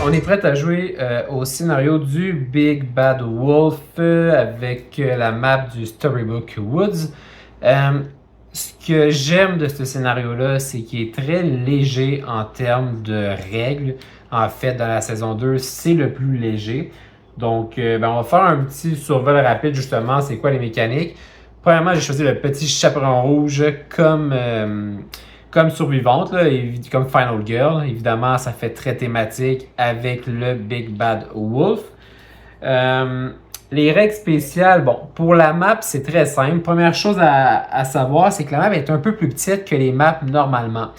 On est prêt à jouer au scénario du Big Bad Wolf avec la map du Storybook Woods. Ce que j'aime de ce scénario-là, c'est qu'il est très léger en termes de règles. En fait, dans la saison 2, c'est le plus léger. Donc, on va faire un petit survol rapide, justement, c'est quoi les mécaniques. Premièrement, j'ai choisi le petit chaperon rouge comme survivante, là, comme Final Girl. Évidemment, ça fait très thématique avec le Big Bad Wolf. Les règles spéciales, bon, pour la map, c'est très simple. Première chose à savoir, c'est que la map est un peu plus petite que les maps normalement.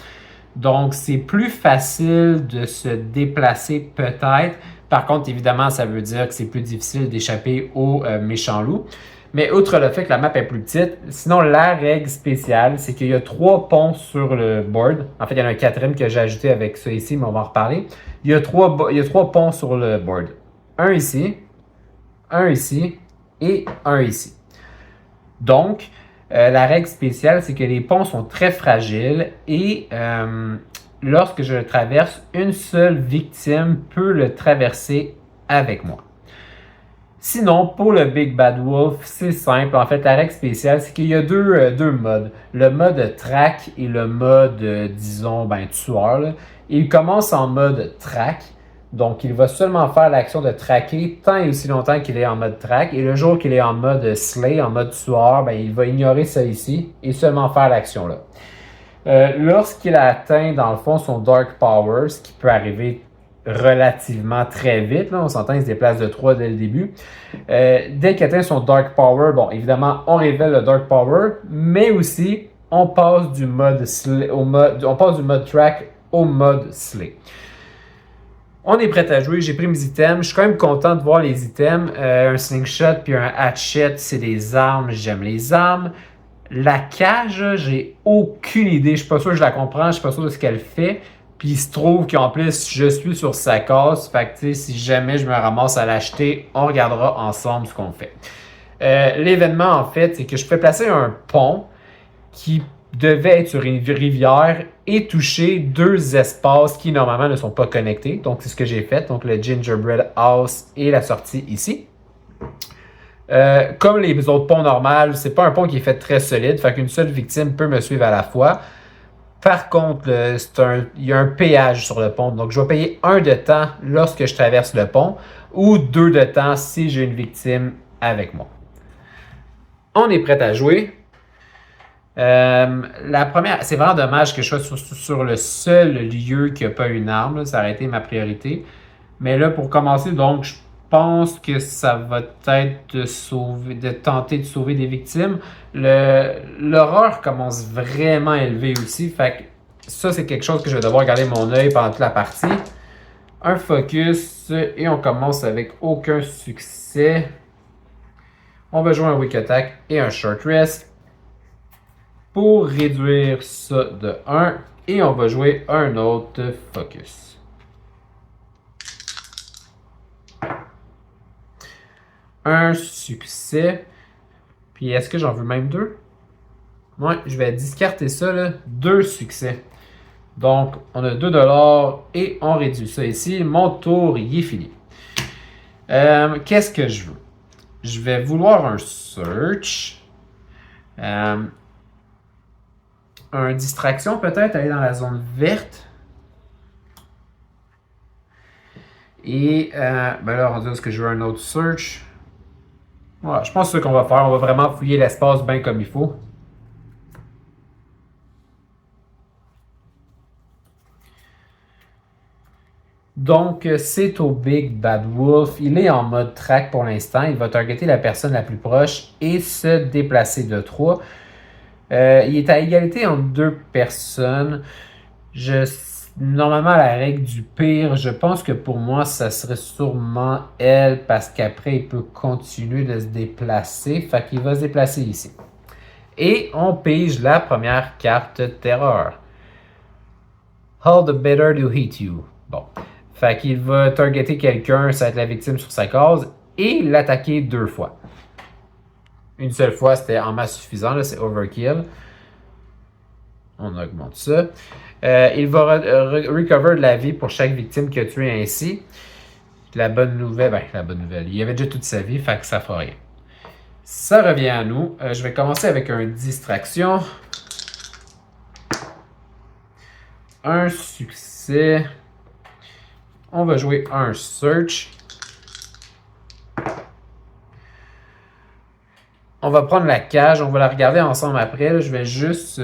Donc, c'est plus facile de se déplacer peut-être. Par contre, évidemment, ça veut dire que c'est plus difficile d'échapper aux méchants loups. Mais outre le fait que la map est plus petite, sinon la règle spéciale, c'est qu'il y a 3 ponts sur le board. En fait, il y en a un quatrième que j'ai ajouté avec ça ici, mais on va en reparler. Il y a 3 ponts sur le board. Un ici et un ici. Donc, la règle spéciale, c'est que les ponts sont très fragiles et lorsque je le traverse, une seule victime peut le traverser avec moi. Sinon, pour le Big Bad Wolf, c'est simple. En fait, la règle spéciale, c'est qu'il y a deux modes. Le mode track et le mode, disons, tueur. Là. Il commence en mode track. Donc, il va seulement faire l'action de tracker tant et aussi longtemps qu'il est en mode track. Et le jour qu'il est en mode slay, en mode tueur, il va ignorer ça ici et seulement faire l'action là. Lorsqu'il a atteint, dans le fond, son Dark Power, ce qui peut arriver relativement très vite, là, on s'entend, il se déplace de 3 dès le début. Dès qu'il atteint son Dark Power, bon, évidemment, on révèle le Dark Power, mais aussi, on passe du mode track au mode slay. On est prêt à jouer, j'ai pris mes items. Je suis quand même content de voir les items. Un slingshot puis un hatchet, c'est des armes. J'aime les armes. La cage, j'ai aucune idée. Je suis pas sûr que je la comprends. Je suis pas sûr de ce qu'elle fait. Puis il se trouve qu'en plus, je suis sur sa case. Fait que si jamais je me ramasse à l'acheter, on regardera ensemble ce qu'on fait. L'événement, en fait, c'est que je fais placer un pont qui devait être sur une rivière et toucher 2 espaces qui normalement ne sont pas connectés. Donc c'est ce que j'ai fait. Donc le Gingerbread House et la sortie ici. Comme les autres ponts normaux, c'est pas un pont qui est fait très solide. Fait qu'une seule victime peut me suivre à la fois. Par contre, il y a un péage sur le pont. Donc je vais payer 1 de temps lorsque je traverse le pont ou 2 de temps si j'ai une victime avec moi. On est prêt à jouer. La première, c'est vraiment dommage que je sois sur le seul lieu qui n'a pas une arme. Là, ça aurait été ma priorité. Mais là, pour commencer, donc, je pense que ça va être de tenter de sauver des victimes. L'horreur commence vraiment élevé aussi. Fait que ça, c'est quelque chose que je vais devoir garder mon œil pendant toute la partie. Un focus et on commence avec aucun succès. On va jouer un Weak Attack et un Short Rest pour réduire ça de 1 et on va jouer un autre focus. Un succès. Puis est-ce que j'en veux même 2? Ouais, je vais discarter ça, là. 2 succès. Donc, on a 2$ et on réduit ça ici. Mon tour, il est fini. Qu'est-ce que je veux? Je vais vouloir un search. Un distraction peut-être, aller dans la zone verte. Et là, on dit est-ce que je veux un autre search? Ouais, je pense que c'est ce qu'on va faire. On va vraiment fouiller l'espace bien comme il faut. Donc, c'est au Big Bad Wolf. Il est en mode track pour l'instant. Il va targeter la personne la plus proche et se déplacer de 3. Il est à égalité entre 2 personnes. Normalement, la règle du pire, je pense que pour moi, ça serait sûrement elle parce qu'après, il peut continuer de se déplacer. Fait qu'il va se déplacer ici. Et on pige la première carte terreur. All the better to hit you. Bon. Fait qu'il va targeter quelqu'un, ça va être la victime sur sa case, et l'attaquer 2 fois. Une seule fois, c'était en masse suffisant, là, c'est overkill. On augmente ça. Il va recover de la vie pour chaque victime qu'il a tué ainsi. La bonne nouvelle, il y avait déjà toute sa vie, fait que ça fera rien. Ça revient à nous. Je vais commencer avec un distraction. Un succès. On va jouer un search. On va prendre la cage, on va la regarder ensemble après. Là, je vais juste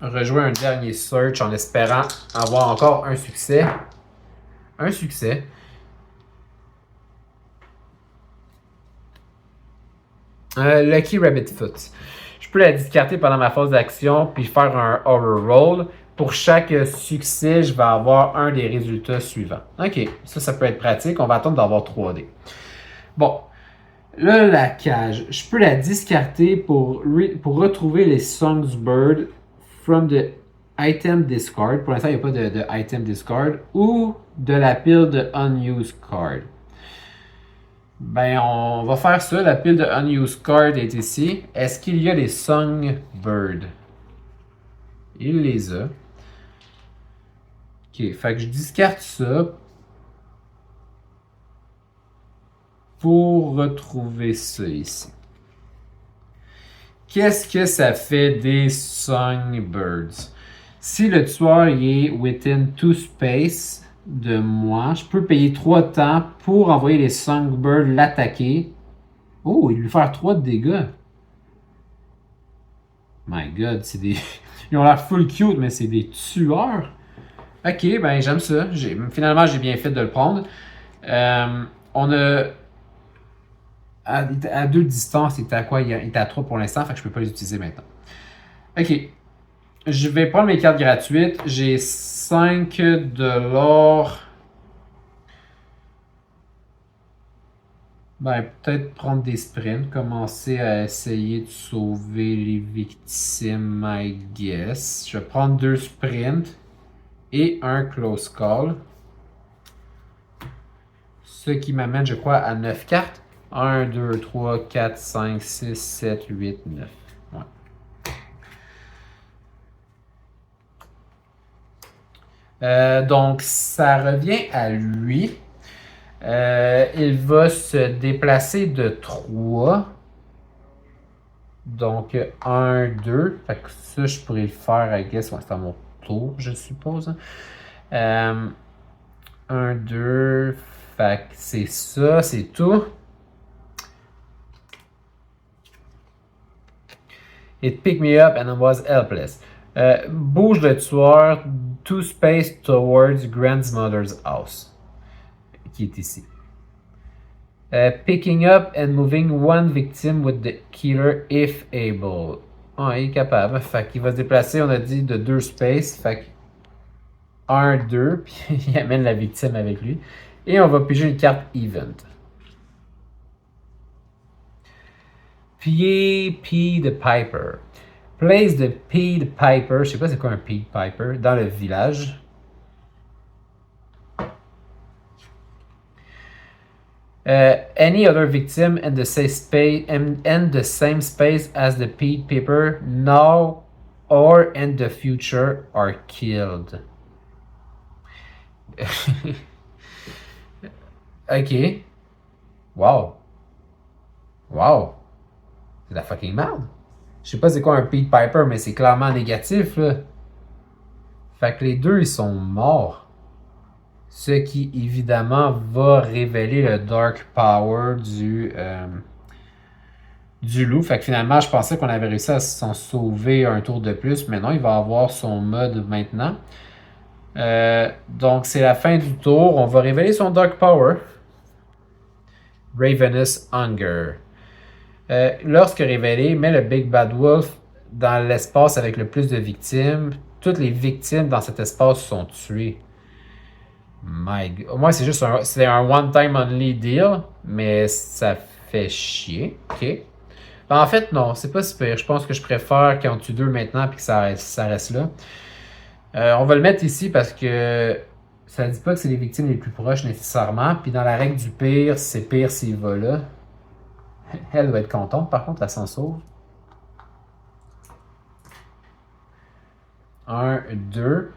rejouer un dernier search en espérant avoir encore un succès. Un succès. Lucky Rabbit Foot. Je peux la discarter pendant ma phase d'action puis faire un horror roll. Pour chaque succès, je vais avoir un des résultats suivants. Ok, ça peut être pratique. On va attendre d'avoir 3D. Bon, là, la cage. Je peux la discarter pour retrouver les Songbird from the item discard. Pour l'instant, il n'y a pas de item discard. Ou de la pile de unused card. Ben, on va faire ça. La pile de unused card est ici. Est-ce qu'il y a les Songbird? Il les a. Ok, fait que je discarte ça pour retrouver ça ici. Qu'est-ce que ça fait des Songbirds? Si le tueur est within 2 space de moi, je peux payer 3 temps pour envoyer les Songbirds l'attaquer. Oh, il lui faire 3 de dégâts. My god, c'est des. Ils ont l'air full cute, mais c'est des tueurs. Ok, ben j'aime ça. Finalement, j'ai bien fait de le prendre. On a. À 2 distances, il était à quoi? Il était à 3 pour l'instant, fait que je peux pas les utiliser maintenant. Ok. Je vais prendre mes cartes gratuites. J'ai 5 de l'or. Ben, peut-être prendre des sprints. Commencer à essayer de sauver les victimes, I guess. Je vais prendre 2 sprints et un close call. Ce qui m'amène, je crois, à 9 cartes. 1, 2, 3, 4, 5, 6, 7, 8, 9. Ouais. Donc, ça revient à lui. Il va se déplacer de 3. Donc, 1, 2. Fait que ça, je pourrais le faire, I guess. Ouais, c'est à mon tour, je suppose. 1, 2. Fait que c'est ça, c'est tout. It picked me up and I was helpless. Bouge le tueur 2 space towards grandmother's house. Qui est ici. Picking up and moving 1 victim with the killer if able. Ah, il est capable. Fait qu'il va se déplacer, on a dit, de 2 space. Fait que 1, 2, puis il amène la victime avec lui. Et on va piger une carte event. Pied Piper. Place the Pied Piper, je sais pas c'est quoi un Pied Piper, dans le village. Any other victim in the same space as the Pied Piper now or in the future are killed. Ok. Wow. Wow. C'est de la fucking merde. Je sais pas c'est quoi un Pied Piper, mais c'est clairement négatif, là. Fait que les deux, ils sont morts. Ce qui, évidemment, va révéler le Dark Power du loup. Fait que finalement, je pensais qu'on avait réussi à s'en sauver un tour de plus, mais non, il va avoir son mode maintenant. Donc, c'est la fin du tour. On va révéler son Dark Power. Ravenous Hunger. Lorsque révélé, met le Big Bad Wolf dans l'espace avec le plus de victimes. Toutes les victimes dans cet espace sont tuées. Moi, c'est juste un one-time only deal, mais ça fait chier. Ok. Ben, en fait, non, c'est pas super. Je pense que je préfère qu'on tue 2 maintenant et que ça reste là. On va le mettre ici parce que ça dit pas que c'est les victimes les plus proches nécessairement. Puis dans la règle du pire, c'est pire s'il va là. Elle doit être contente, par contre, elle s'en sauve. 1, 2.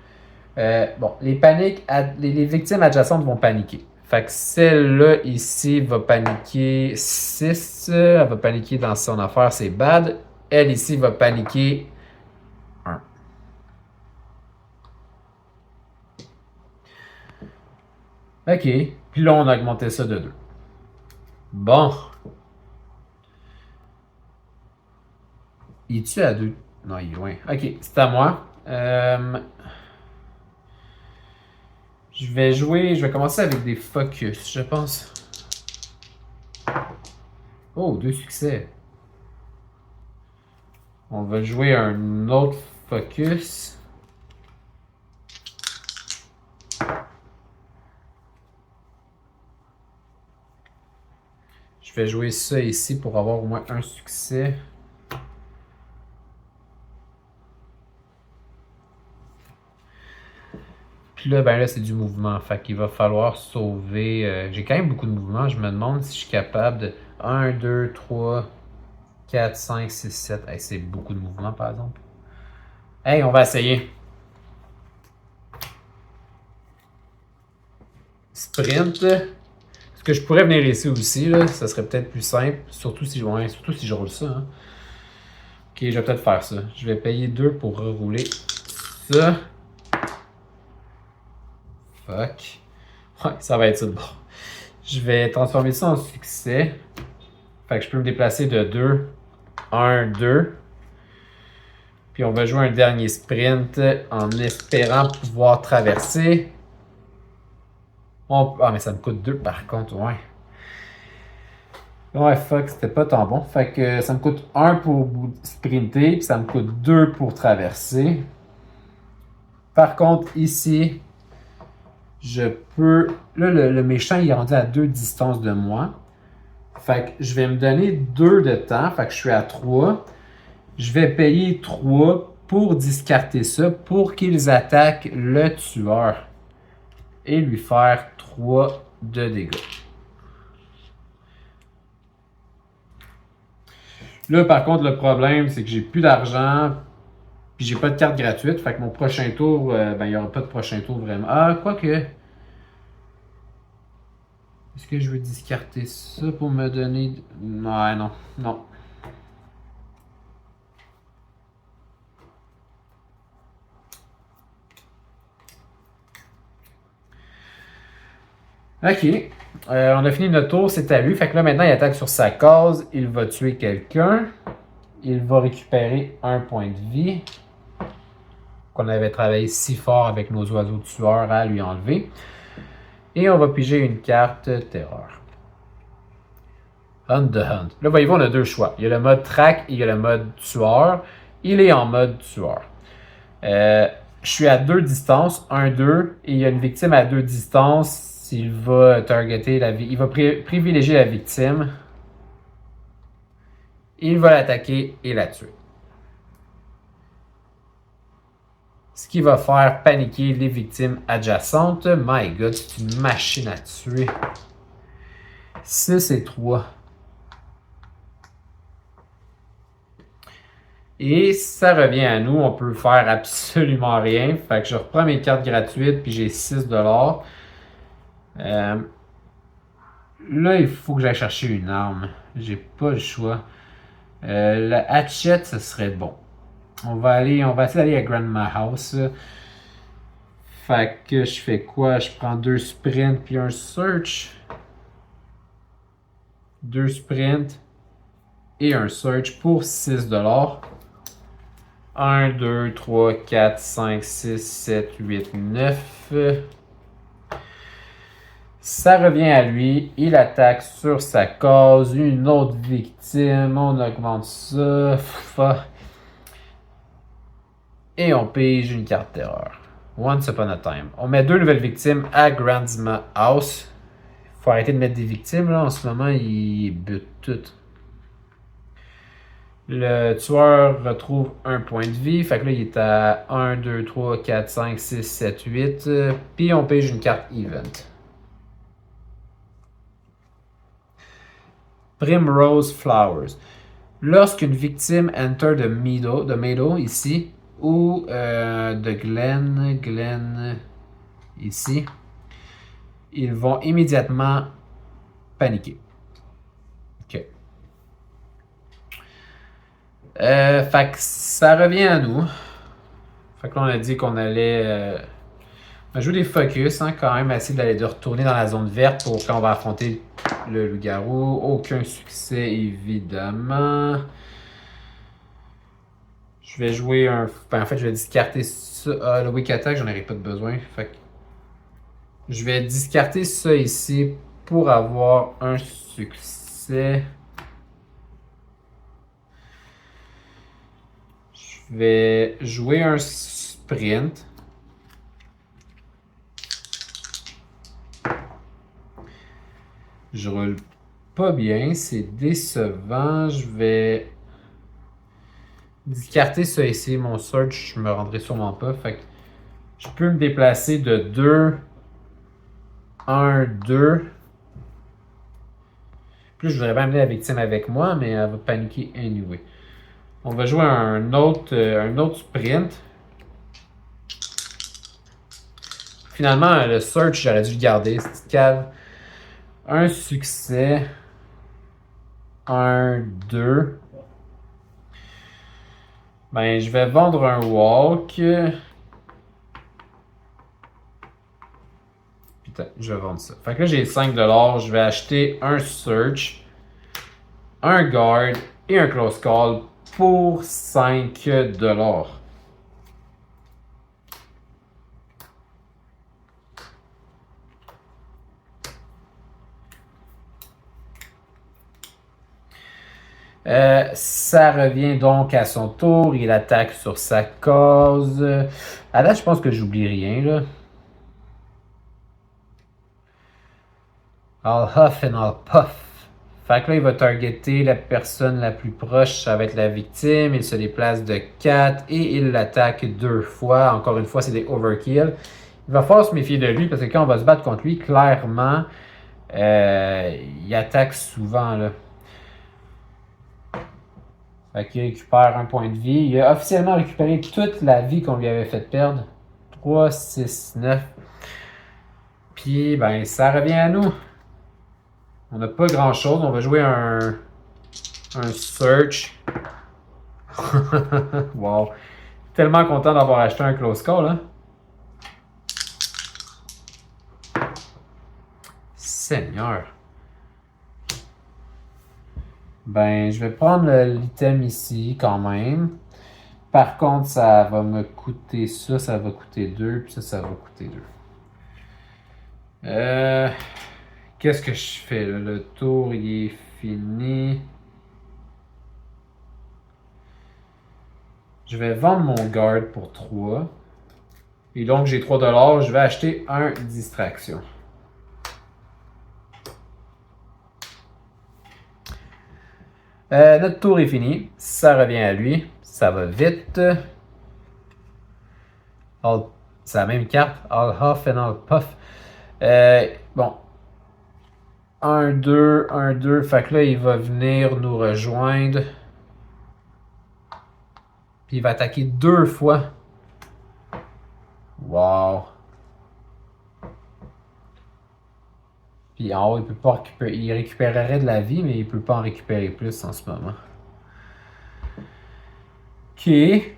Bon, les victimes adjacentes vont paniquer. Fait que celle-là ici va paniquer 6. Elle va paniquer dans son affaire, c'est bad. Elle ici va paniquer 1. OK. Puis là, on a augmenté ça de 2. Bon. Il est-tu à 2? Non, il est loin. OK, c'est à moi. Je vais commencer avec des focus, je pense. Oh, 2 succès. On va jouer un autre focus. Je vais jouer ça ici pour avoir au moins un succès. Puis là, ben là, c'est du mouvement. Fait qu'il va falloir sauver. J'ai quand même beaucoup de mouvement. Je me demande si je suis capable de. 1, 2, 3, 4, 5, 6, 7. Hey, c'est beaucoup de mouvement, par exemple. Hey, on va essayer. Sprint. Est-ce que je pourrais venir ici aussi, là? Ça serait peut-être plus simple. Surtout si je roule ça. Hein. Ok, je vais peut-être faire ça. Je vais payer 2 pour rerouler ça. Fuck. Ouais, ça va être ça de bon. Je vais transformer ça en succès. Fait que je peux me déplacer de 2. 1, 2. Puis on va jouer un dernier sprint en espérant pouvoir traverser. Ah, mais ça me coûte 2 par contre, ouais. Ouais, fuck, c'était pas tant bon. Fait que ça me coûte 1 pour sprinter, puis ça me coûte 2 pour traverser. Par contre, ici, je peux... Là, le méchant, il est rendu à 2 distances de moi. Fait que je vais me donner 2 de temps. Fait que je suis à 3. Je vais payer 3 pour discarter ça, pour qu'ils attaquent le tueur. Et lui faire 3 de dégâts. Là, par contre, le problème, c'est que j'ai plus d'argent, puis j'ai pas de carte gratuite. Fait que mon prochain tour, ben, il n'y aura pas de prochain tour vraiment. Ah, quoique. Est-ce que je veux discarter ça pour me donner. Ouais, non, non. Ok. On a fini notre tour, c'est à lui. Fait que là, maintenant, il attaque sur sa case. Il va tuer quelqu'un. Il va récupérer un point de vie qu'on avait travaillé si fort avec nos oiseaux tueurs à lui enlever. Et on va piger une carte terreur. Hunt the Hunt. Là, voyez-vous, on a 2 choix. Il y a le mode track et il y a le mode tueur. Il est en mode tueur. Je suis à 2 distances, 1, 2, et il y a une victime à 2 distances. Il va targeter il va privilégier la victime. Il va l'attaquer et la tuer. Ce qui va faire paniquer les victimes adjacentes. My God, c'est une machine à tuer. 6 et 3. Et ça revient à nous, on peut faire absolument rien. Fait que je reprends mes cartes gratuites, puis j'ai 6$. Là, il faut que j'aille chercher une arme. J'ai pas le choix. Le hatchet, ce serait bon. On va essayer d'aller à Grandma House. Fait que je fais quoi? Je prends 2 sprints puis un search. 2 sprints et un search pour 6$. 1, 2, 3, 4, 5, 6, 7, 8, 9. Ça revient à lui. Il attaque sur sa case. Une autre victime. On augmente ça. Et on pige une carte terreur. Once upon a time. On met 2 nouvelles victimes à Grandma House. Faut arrêter de mettre des victimes là. En ce moment, il bute tout. Le tueur retrouve un point de vie. Fait que là, il est à 1, 2, 3, 4, 5, 6, 7, 8. Puis on pige une carte event. Primrose Flowers. Lorsqu'une victime enter the meadow, ici, ou de Glenn, ici, ils vont immédiatement paniquer. OK. Fait que ça revient à nous. Fait que là, on a dit qu'on allait jouer des focus, hein, quand même, essayer de retourner dans la zone verte pour quand on va affronter le loup-garou. Aucun succès, évidemment. Je vais jouer un... Ben, en fait, je vais discarter ça. Ah, le Weak Attack, j'en aurais pas de besoin. Fait que je vais discarter ça ici pour avoir un succès. Je vais jouer un sprint. Je roule pas bien, c'est décevant. Je vais discarter ça ici. Mon search, je me rendrai sûrement pas. Fait que je peux me déplacer de 2, 1, 2. Plus, je voudrais bien amener la victime avec moi, mais elle va paniquer anyway. On va jouer un autre sprint. Finalement, le search, j'aurais dû le garder. C'est cave. Un succès. 1, 2. Ben, je vais vendre un walk. Putain, je vais vendre ça. Fait que là, j'ai 5$. Je vais acheter un search, un guard et un close call pour 5$. Ça revient donc à son tour. Il attaque sur sa cause. À là, je pense que j'oublie rien, là. I'll huff and I'll puff. Fait que là, il va targeter la personne la plus proche. Ça va être la victime. Il se déplace de 4 et il l'attaque 2 fois. Encore une fois, c'est des overkill. Il va falloir se méfier de lui parce que quand on va se battre contre lui, clairement, il attaque souvent, là. Fait qu'il récupère un point de vie. Il a officiellement récupéré toute la vie qu'on lui avait fait perdre. 3, 6, 9. Puis, ben, ça revient à nous. On n'a pas grand chose. On va jouer un search. Wow. Tellement content d'avoir acheté un close call, hein. Seigneur. Ben, je vais prendre l'item ici quand même. Par contre, ça va me coûter ça, ça va coûter 2, puis ça va coûter 2. Qu'est-ce que je fais là? Le tour, il est fini. Je vais vendre mon guard pour 3. Et donc, j'ai 3$. Je vais acheter un distraction. Notre tour est fini. Ça revient à lui. Ça va vite. C'est la même carte. I'll huff and I'll puff. Bon. 1, 2, 1, 2. Fait que là, il va venir nous rejoindre. Puis il va attaquer 2 fois. Wow. Puis en haut, il peut pas récupérer. Il récupérerait de la vie, mais il peut pas en récupérer plus en ce moment. Ok. Aïe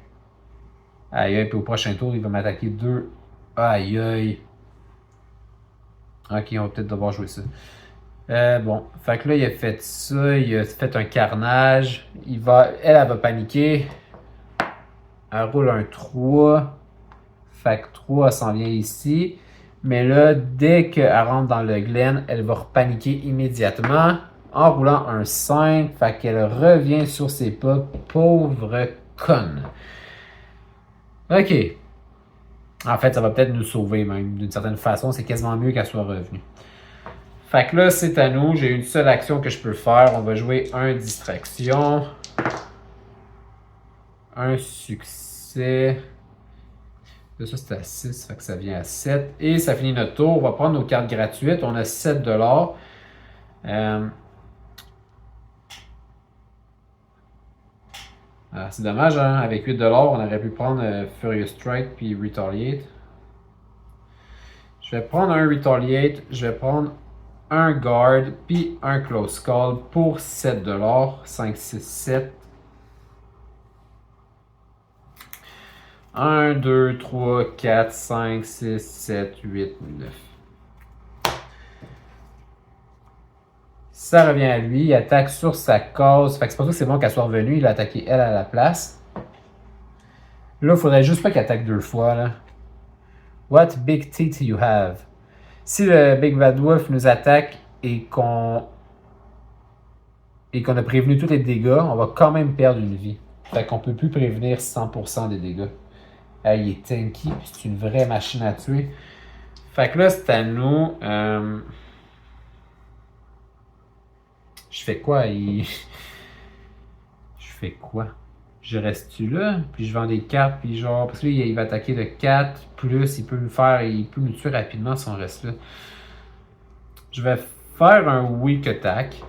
aïe, puis au prochain tour, il va m'attaquer 2. Aïe aïe. Ok, on va peut-être devoir jouer ça. Bon, fait que là, il a fait ça, il a fait un carnage. Elle va paniquer. Elle roule un 3. Fait que 3, elle s'en vient ici. Mais là, dès qu'elle rentre dans le Glen, elle va repaniquer immédiatement en roulant un 5. Fait qu'elle revient sur ses pas. Pauvre conne. Ok. En fait, ça va peut-être nous sauver même. D'une certaine façon, c'est quasiment mieux qu'elle soit revenue. Fait que là, c'est à nous. J'ai une seule action que je peux faire. On va jouer un distraction. Un succès. Là, ça, c'est à 6. Fait que ça vient à 7. Et ça finit notre tour. On va prendre nos cartes gratuites. On a 7$. Ah, c'est dommage, hein? Avec 8$, on aurait pu prendre Furious Strike puis Retaliate. Je vais prendre un Retaliate, je vais prendre un Guard puis un Close Call pour 7$. 5, 6, 7. 1, 2, 3, 4, 5, 6, 7, 8, 9. Ça revient à lui, il attaque sur sa case. Fait que c'est pour ça que c'est bon qu'elle soit revenue. Il a attaqué elle à la place. Là, il faudrait juste pas qu'il attaque 2 fois. Là. What big teeth you have? Si le Big Bad Wolf nous attaque et qu'on a prévenu tous les dégâts, on va quand même perdre une vie. Fait qu'on peut plus prévenir 100% des dégâts. Il est tanky, c'est une vraie machine à tuer. Fait que là, c'est à nous. Je fais quoi? Je fais quoi? Je reste-tu là? Puis je vends des cartes, puis genre... Parce que là, il va attaquer de 4, plus il peut nous tuer rapidement si on reste là. Je vais faire un weak attack.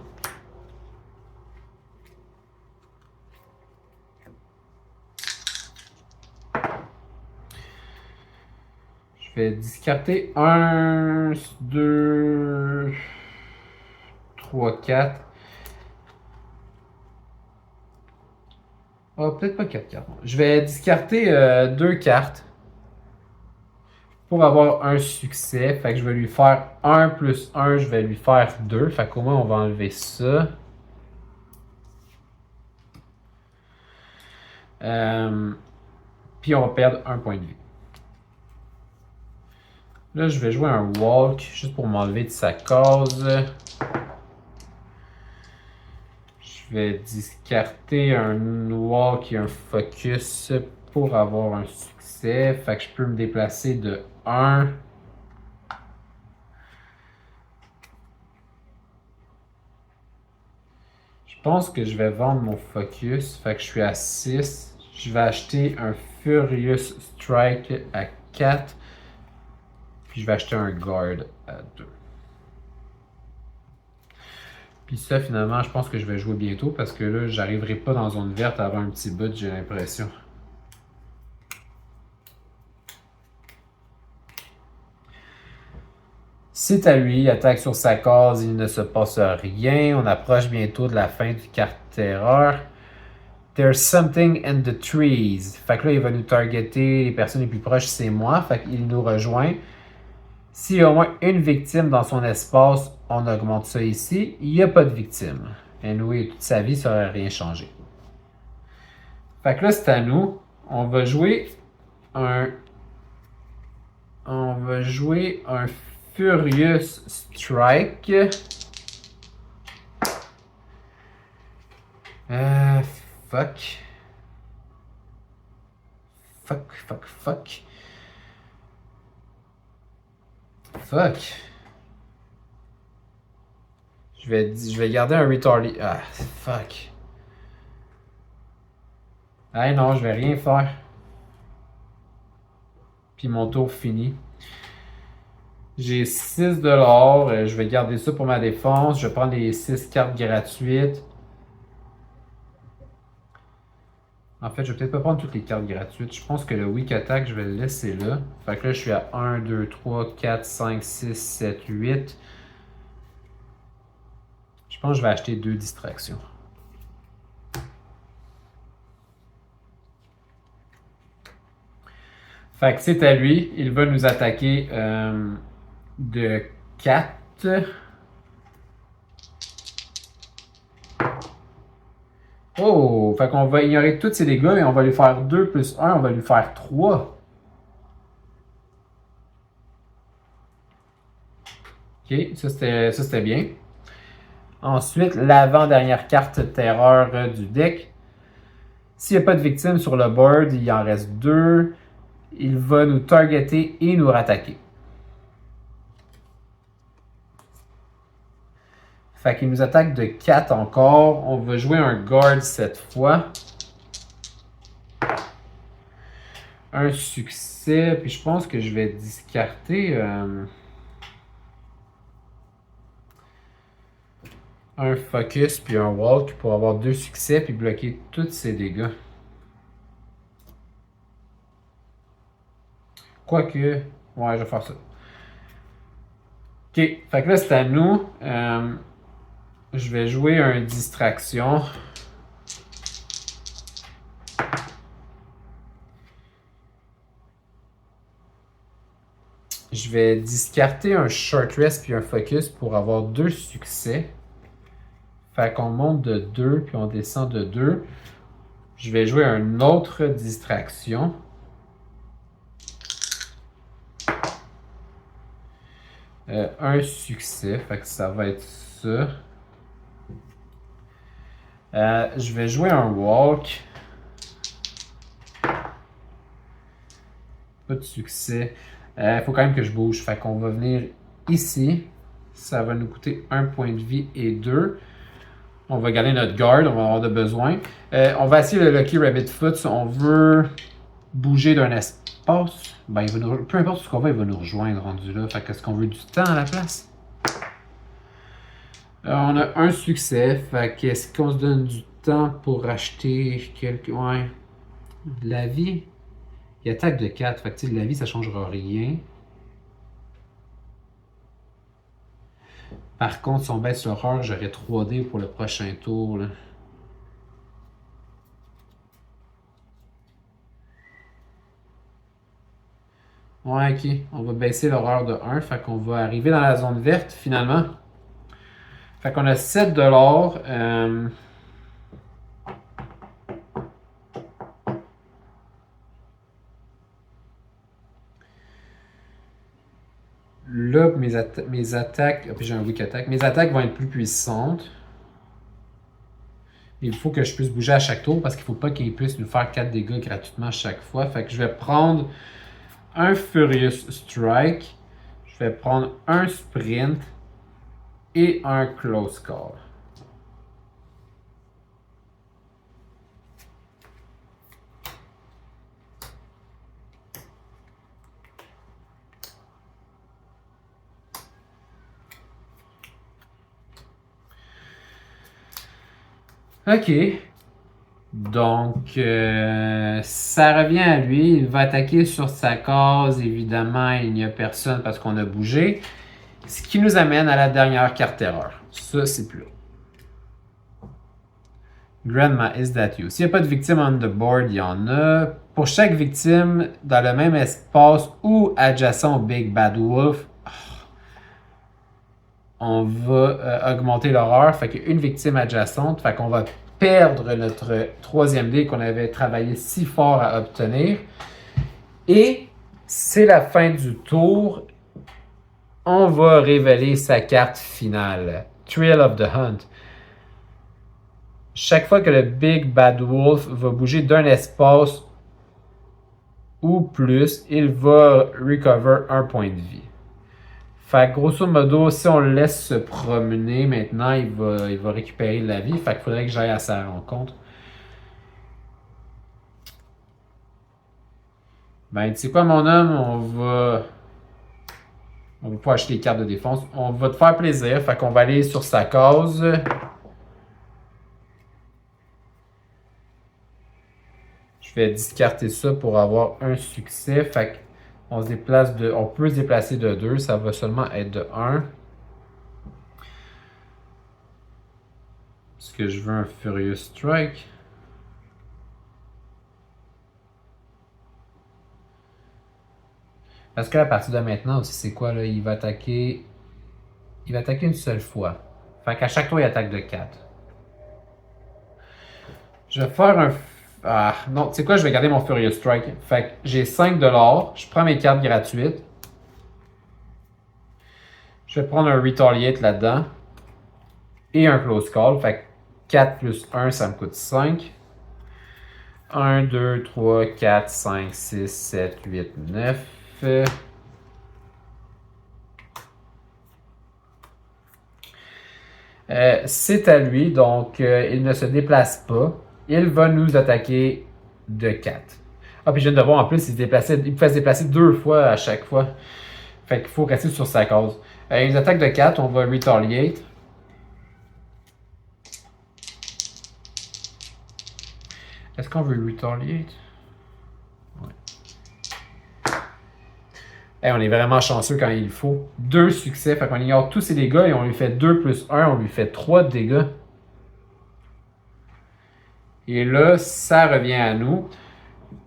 Je vais discarter 1, 2, 3, 4. Oh, peut-être pas 4 cartes. Je vais discarter 2 cartes pour avoir un succès. Fait que je vais lui faire 1 plus 1, je vais lui faire 2. Fait qu'au moins, on va enlever ça. Puis on va perdre 1 point de vie. Là, je vais jouer un walk juste pour m'enlever de sa case. Je vais discarter un walk et un focus pour avoir un succès. Fait que je peux me déplacer de 1. Je pense que je vais vendre mon focus. Fait que je suis à 6. Je vais acheter un Furious Strike à 4. Puis je vais acheter un Guard à 2. Puis ça, finalement, je pense que je vais jouer bientôt parce que là, j'arriverai pas dans zone verte avant un petit bout, j'ai l'impression. C'est à lui, il attaque sur sa case, il ne se passe rien. On approche bientôt de la fin du carte terreur. There's something in the trees. Fait que là, il va nous targeter. Les personnes les plus proches, c'est moi. Fait qu'il nous rejoint. S'il y a au moins une victime dans son espace, on augmente ça ici. Il n'y a pas de victime. Et nous, toute sa vie, ça n'aurait rien changé. Fait que là, c'est à nous. On va jouer un Furious Strike. Fuck. Fuck. Je vais garder un retardé. Ah, fuck. Ah non, je vais rien faire. Puis mon tour fini. J'ai 6$. Je vais garder ça pour ma défense. Je vais prendre les 6 cartes gratuites. En fait, je vais peut-être pas prendre toutes les cartes gratuites. Je pense que le Weak Attack, je vais le laisser là. Fait que là, je suis à 1, 2, 3, 4, 5, 6, 7, 8. Je pense que je vais acheter 2 distractions. Fait que c'est à lui. Il va nous attaquer de 4. Oh! Fait qu'on va ignorer tous ses dégâts et on va lui faire 2 plus 1, on va lui faire 3. Ok, ça c'était bien. Ensuite, l'avant-dernière carte terreur du deck. S'il n'y a pas de victime sur le board, il en reste 2. Il va nous targeter et nous rattaquer. Fait qu'il nous attaque de 4 encore. On va jouer un guard cette fois. Un succès. Puis je pense que je vais discarter un focus puis un walk pour avoir 2 succès puis bloquer tous ses dégâts. Quoique, ouais, je vais faire ça. Ok, fait que là, c'est à nous. Je vais jouer un distraction. Je vais discarter un short rest puis un focus pour avoir 2 succès. Fait qu'on monte de 2 puis on descend de 2. Je vais jouer une autre distraction. Un succès, fait que ça va être ça. Je vais jouer un walk. Pas de succès. Il faut quand même que je bouge. Fait qu'on va venir ici. Ça va nous coûter 1 point de vie et 2. On va garder notre guard, on va avoir de besoin. On va essayer le Lucky Rabbit Foot. On veut bouger d'un espace. Ben, peu importe ce qu'on va, il va nous rejoindre rendu là. Fait qu'est-ce qu'on veut du temps à la place? On a un succès. Fait qu'est-ce qu'on se donne du temps pour acheter quelques. Ouais. De la vie. Il attaque de 4. Fait que de la vie, ça changera rien. Par contre, si on baisse l'horreur, j'aurai 3D pour le prochain tour. Là. Ouais, ok. On va baisser l'horreur de 1. Fait qu'on va arriver dans la zone verte finalement. Fait qu'on a 7$. Là, mes attaques. Ah, puis j'ai un weak attack. Mes attaques vont être plus puissantes. Il faut que je puisse bouger à chaque tour parce qu'il ne faut pas qu'il puisse nous faire 4 dégâts gratuitement à chaque fois. Fait que je vais prendre un Furious Strike. Je vais prendre un Sprint et un Close Call. Ok. Donc, ça revient à lui. Il va attaquer sur sa case. Évidemment, il n'y a personne parce qu'on a bougé. Ce qui nous amène à la dernière carte erreur. Ça, c'est plus là. Grandma, is that you? S'il n'y a pas de victime on the board, il y en a. Pour chaque victime, dans le même espace ou adjacent au Big Bad Wolf, on va augmenter l'horreur. Fait qu'une victime adjacente. Fait qu'on va perdre notre troisième dé qu'on avait travaillé si fort à obtenir. Et c'est la fin du tour. On va révéler sa carte finale. Thrill of the Hunt. Chaque fois que le Big Bad Wolf va bouger d'un espace ou plus, il va recover un point de vie. Fait que grosso modo, si on le laisse se promener maintenant, il va récupérer de la vie. Fait qu'il faudrait que j'aille à sa rencontre. Ben, tu sais quoi, mon homme, on va pas acheter les cartes de défense. On va te faire plaisir. Fait qu'on va aller sur sa case. Je vais discarter ça pour avoir un succès. Fait qu'on se déplace on peut se déplacer de 2. Ça va seulement être de 1. Est-ce que je veux un Furious Strike? Parce qu'à partir de maintenant aussi, c'est quoi là? Il va attaquer une seule fois. Fait qu'à chaque tour, il attaque de 4. Je vais faire un. Ah, non, tu sais quoi? Je vais garder mon Furious Strike. Fait que j'ai 5$. Je prends mes cartes gratuites. Je vais prendre un Retaliate là-dedans. Et un Close Call. Fait que 4 plus 1, ça me coûte 5. 1, 2, 3, 4, 5, 6, 7, 8, 9. C'est à lui, donc il ne se déplace pas. Il va nous attaquer de 4. Ah, puis je viens de voir en plus, il pouvait se déplacer 2 fois à chaque fois. Fait qu'il faut rester sur sa case. Il nous attaque de 4, on va retaliate. Est-ce qu'on veut retaliate? Ouais. Hey, on est vraiment chanceux quand il faut. 2 succès, fait qu'on ignore tous ses dégâts et on lui fait 2 plus 1, on lui fait 3 de dégâts. Et là, ça revient à nous.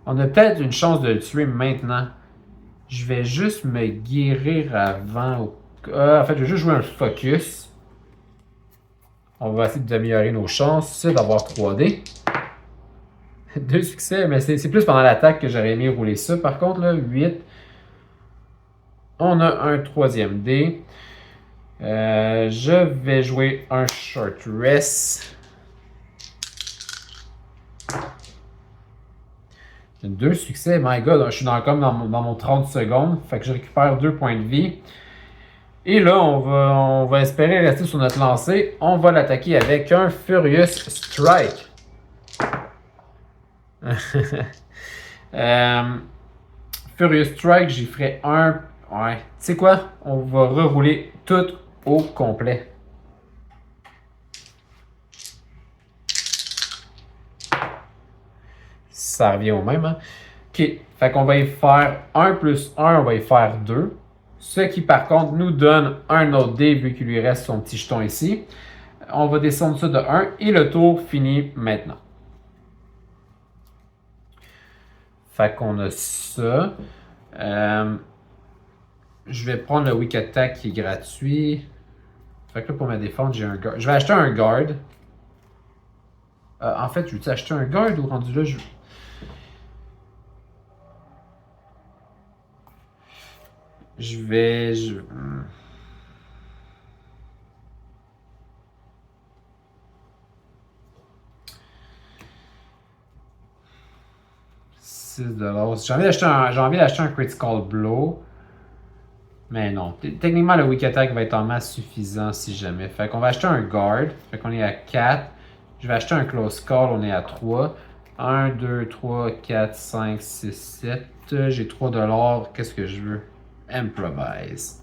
On a peut-être une chance de le tuer maintenant. Je vais juste me guérir avant. En fait, je vais juste jouer un focus. On va essayer d'améliorer nos chances d'avoir 3D. 2 succès, mais c'est plus pendant l'attaque que j'aurais aimé rouler ça. Par contre, là, 8. On a un 3e dé. Je vais jouer un short rest. 2 succès, my god, je suis comme dans mon 30 secondes. Fait que je récupère 2 points de vie. Et là, on va espérer rester sur notre lancée. On va l'attaquer avec un Furious Strike. Furious Strike, j'y ferai un. Ouais. Tu sais quoi? On va rerouler tout au complet. Ça revient au même, hein? OK. Fait qu'on va y faire 1 plus 1, on va y faire 2. Ce qui, par contre, nous donne un autre dé vu qu'il lui reste son petit jeton ici. On va descendre ça de 1 et le tour finit maintenant. Fait qu'on a ça. Je vais prendre le Weak Attack qui est gratuit. Fait que là, pour me défendre, j'ai un guard. Je vais acheter un guard. En fait, je vais acheter un guard ou rendu là, je vais... 6$. J'ai envie d'acheter un Critical Blow. Mais non. Techniquement, le Weak Attack va être en masse suffisant si jamais. Fait qu'on va acheter un Guard. Fait qu'on est à 4. Je vais acheter un Close Call. On est à 3. 1, 2, 3, 4, 5, 6, 7. J'ai 3$. Qu'est-ce que je veux? Improvise.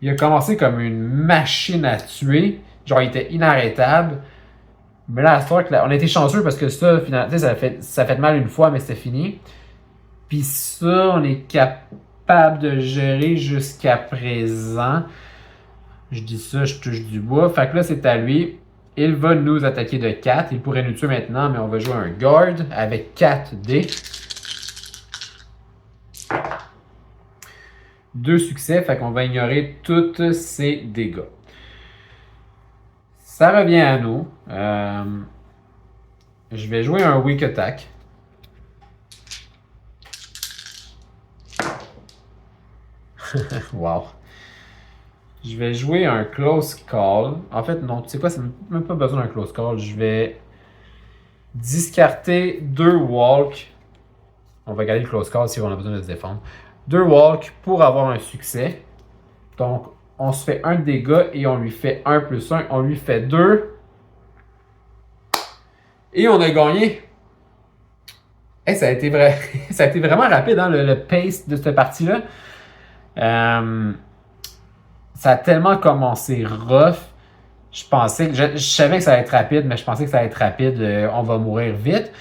Il a commencé comme une machine à tuer. Genre, il était inarrêtable. Mais là, à ce soir, on a été chanceux parce que ça, finalement, ça fait mal une fois, mais c'était fini. Puis ça, on est capable de gérer jusqu'à présent. Je dis ça, je touche du bois. Fait que là, c'est à lui. Il va nous attaquer de 4. Il pourrait nous tuer maintenant, mais on va jouer un guard avec 4 dés. 2 succès, fait qu'on va ignorer tous ces dégâts. Ça revient à nous. Je vais jouer un Weak Attack. Wow. Je vais jouer un Close Call. En fait, non, tu sais quoi, c'est même pas besoin d'un Close Call. Je vais discarter 2 Walk. On va garder le Close Call si on a besoin de se défendre. 2 Walk pour avoir un succès. Donc, on se fait un dégât et on lui fait 1 plus 1. On lui fait 2. Et on a gagné. Hey, ça a été vraiment rapide, hein, le pace de cette partie-là. Ça a tellement commencé rough. Je savais que ça allait être rapide, mais je pensais que ça allait être rapide. On va mourir vite.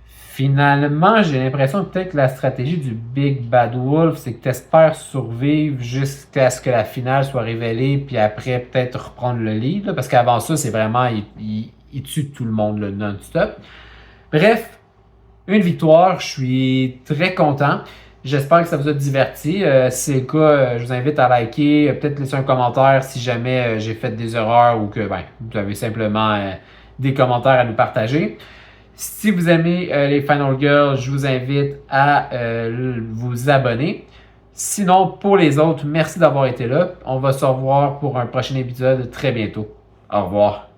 Finalement, j'ai l'impression que peut-être que la stratégie du Big Bad Wolf, c'est que tu espères survivre jusqu'à ce que la finale soit révélée, puis après peut-être reprendre le lead. Là, parce qu'avant ça, c'est vraiment, il tue tout le monde non-stop. Bref, une victoire, je suis très content. J'espère que ça vous a diverti. Si c'est le cas, je vous invite à liker, peut-être laisser un commentaire si jamais j'ai fait des erreurs ou que vous avez simplement des commentaires à nous partager. Si vous aimez les Final Girls, je vous invite à vous abonner. Sinon, pour les autres, merci d'avoir été là. On va se revoir pour un prochain épisode très bientôt. Au revoir.